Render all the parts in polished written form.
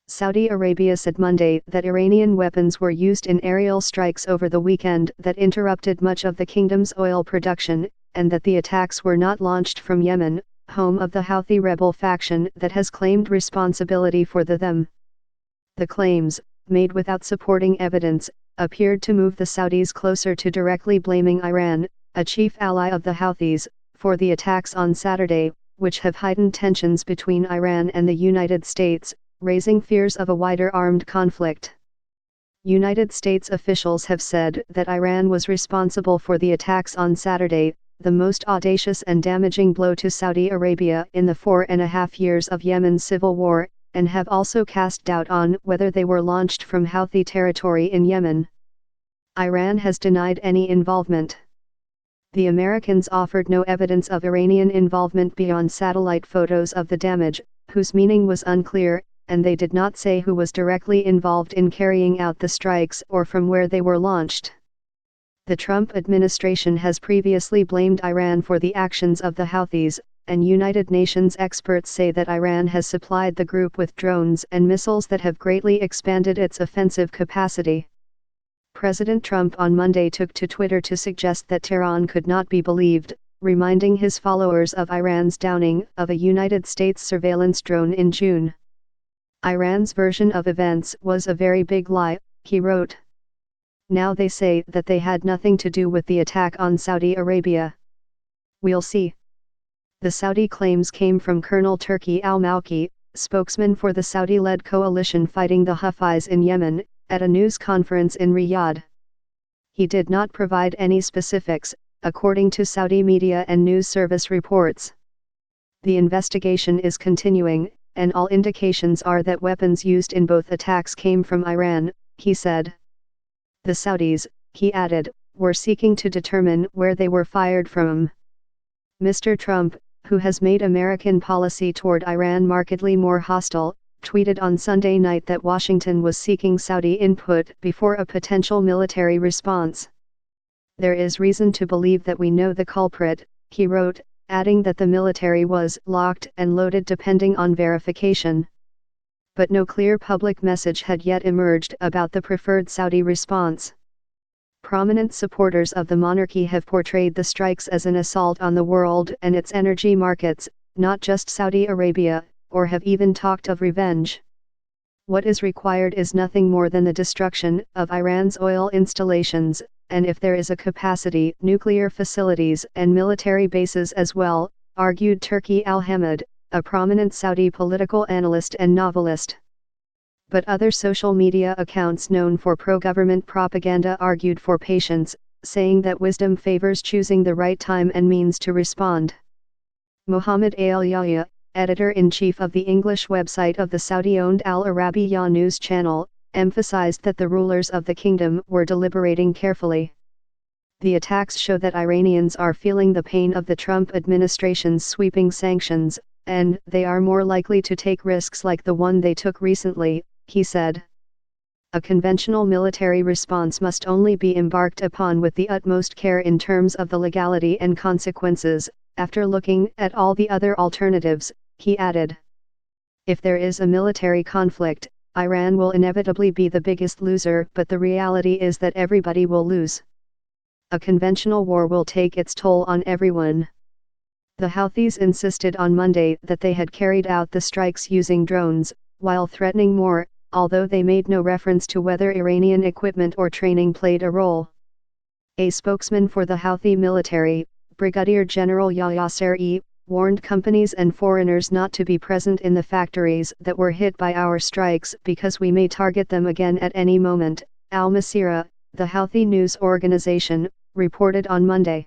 Saudi Arabia said Monday that Iranian weapons were used in aerial strikes over the weekend that interrupted much of the kingdom's oil production, and that the attacks were not launched from Yemen, home of the Houthi rebel faction that has claimed responsibility for them. The claims, made without supporting evidence, appeared to move the Saudis closer to directly blaming Iran, a chief ally of the Houthis, for the attacks on Saturday, which have heightened tensions between Iran and the United States, raising fears of a wider armed conflict. United States officials have said that Iran was responsible for the attacks on Saturday, the most audacious and damaging blow to Saudi Arabia in the 4.5 years of Yemen's civil war, and have also cast doubt on whether they were launched from Houthi territory in Yemen. Iran has denied any involvement. The Americans offered no evidence of Iranian involvement beyond satellite photos of the damage, whose meaning was unclear, and they did not say who was directly involved in carrying out the strikes or from where they were launched. The Trump administration has previously blamed Iran for the actions of the Houthis, and United Nations experts say that Iran has supplied the group with drones and missiles that have greatly expanded its offensive capacity. President Trump on Monday took to Twitter to suggest that Tehran could not be believed, reminding his followers of Iran's downing of a United States surveillance drone in June. Iran's version of events was a very big lie, he wrote. Now they say that they had nothing to do with the attack on Saudi Arabia. We'll see. The Saudi claims came from Colonel Turki al-Malki, spokesman for the Saudi-led coalition fighting the Houthis in Yemen, at a news conference in Riyadh. He did not provide any specifics, according to Saudi media and news service reports. The investigation is continuing, and all indications are that weapons used in both attacks came from Iran, he said. The Saudis, he added, were seeking to determine where they were fired from. Mr. Trump, who has made American policy toward Iran markedly more hostile, tweeted on Sunday night that Washington was seeking Saudi input before a potential military response. There is reason to believe that we know the culprit, he wrote, adding that the military was locked and loaded depending on verification. But no clear public message had yet emerged about the preferred Saudi response. Prominent supporters of the monarchy have portrayed the strikes as an assault on the world and its energy markets, not just Saudi Arabia, or have even talked of revenge. What is required is nothing more than the destruction of Iran's oil installations, and if there is a capacity, nuclear facilities and military bases as well, argued Turki al-Hamid, a prominent Saudi political analyst and novelist. But other social media accounts known for pro-government propaganda argued for patience, saying that wisdom favors choosing the right time and means to respond. Mohammed al-Yahya, editor-in-chief of the English website of the Saudi-owned Al Arabiya news channel, emphasized that the rulers of the kingdom were deliberating carefully. The attacks show that Iranians are feeling the pain of the Trump administration's sweeping sanctions, and they are more likely to take risks like the one they took recently, he said. A conventional military response must only be embarked upon with the utmost care in terms of the legality and consequences, after looking at all the other alternatives, he added. If there is a military conflict, Iran will inevitably be the biggest loser, but the reality is that everybody will lose. A conventional war will take its toll on everyone. The Houthis insisted on Monday that they had carried out the strikes using drones, while threatening more, although they made no reference to whether Iranian equipment or training played a role. A spokesman for the Houthi military, Brigadier General Yahya Saree, warned companies and foreigners not to be present in the factories that were hit by our strikes because we may target them again at any moment, Al Masirah, the Houthi news organization, reported on Monday.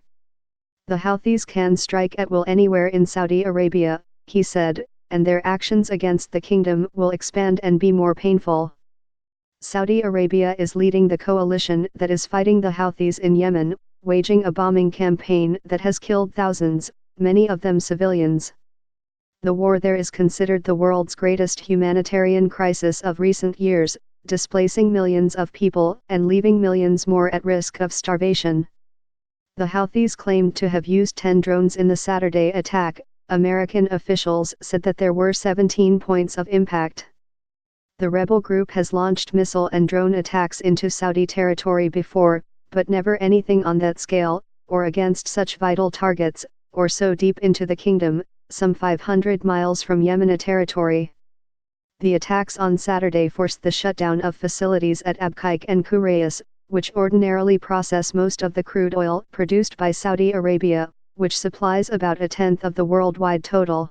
The Houthis can strike at will anywhere in Saudi Arabia, he said, and their actions against the kingdom will expand and be more painful. Saudi Arabia is leading the coalition that is fighting the Houthis in Yemen, waging a bombing campaign that has killed thousands, many of them civilians. The war there is considered the world's greatest humanitarian crisis of recent years, displacing millions of people and leaving millions more at risk of starvation. The Houthis claimed to have used 10 drones in the Saturday attack. American officials said that there were 17 points of impact. The rebel group has launched missile and drone attacks into Saudi territory before, but never anything on that scale, or against such vital targets, or so deep into the kingdom, some 500 miles from Yemeni territory. The attacks on Saturday forced the shutdown of facilities at Abqaiq and Quraysh, which ordinarily process most of the crude oil produced by Saudi Arabia, which supplies about a tenth of the worldwide total.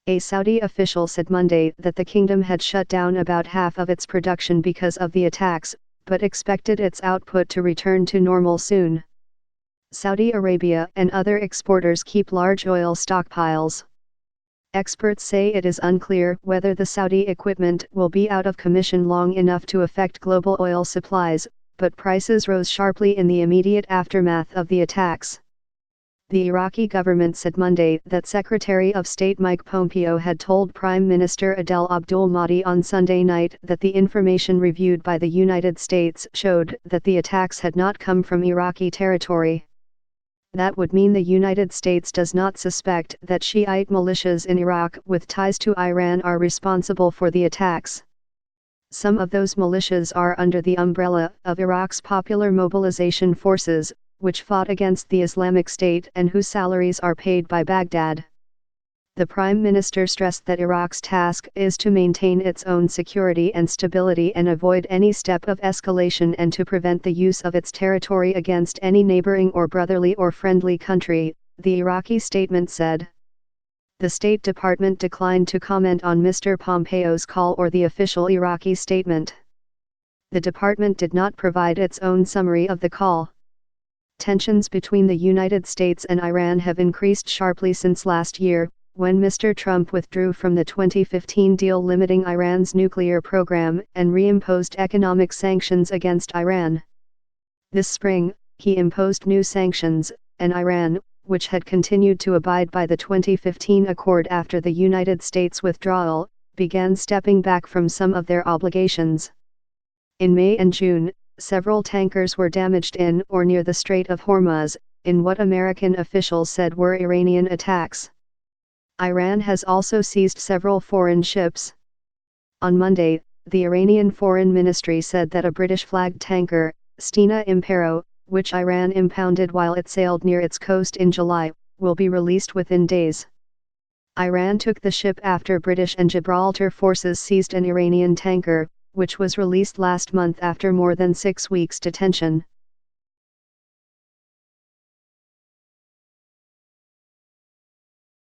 A Saudi official said Monday that the kingdom had shut down about half of its production because of the attacks, but expected its output to return to normal soon. Saudi Arabia and other exporters keep large oil stockpiles. Experts say it is unclear whether the Saudi equipment will be out of commission long enough to affect global oil supplies, but prices rose sharply in the immediate aftermath of the attacks. The Iraqi government said Monday that Secretary of State Mike Pompeo had told Prime Minister Adel Abdul Mahdi on Sunday night that the information reviewed by the United States showed that the attacks had not come from Iraqi territory. That would mean the United States does not suspect that Shiite militias in Iraq with ties to Iran are responsible for the attacks. Some of those militias are under the umbrella of Iraq's Popular Mobilization Forces, which fought against the Islamic State and whose salaries are paid by Baghdad. The Prime Minister stressed that Iraq's task is to maintain its own security and stability and avoid any step of escalation and to prevent the use of its territory against any neighboring or brotherly or friendly country, the Iraqi statement said. The State Department declined to comment on Mr. Pompeo's call or the official Iraqi statement. The department did not provide its own summary of the call. Tensions between the United States and Iran have increased sharply since last year, when Mr. Trump withdrew from the 2015 deal limiting Iran's nuclear program and reimposed economic sanctions against Iran. This spring, he imposed new sanctions, and Iran, which had continued to abide by the 2015 accord after the United States withdrawal, began stepping back from some of their obligations. In May and June, several tankers were damaged in or near the Strait of Hormuz, in what American officials said were Iranian attacks. Iran has also seized several foreign ships. On Monday, the Iranian Foreign Ministry said that a British-flagged tanker, Stena Impero, which Iran impounded while it sailed near its coast in July, will be released within days. Iran took the ship after British and Gibraltar forces seized an Iranian tanker, which was released last month after more than 6 weeks' detention.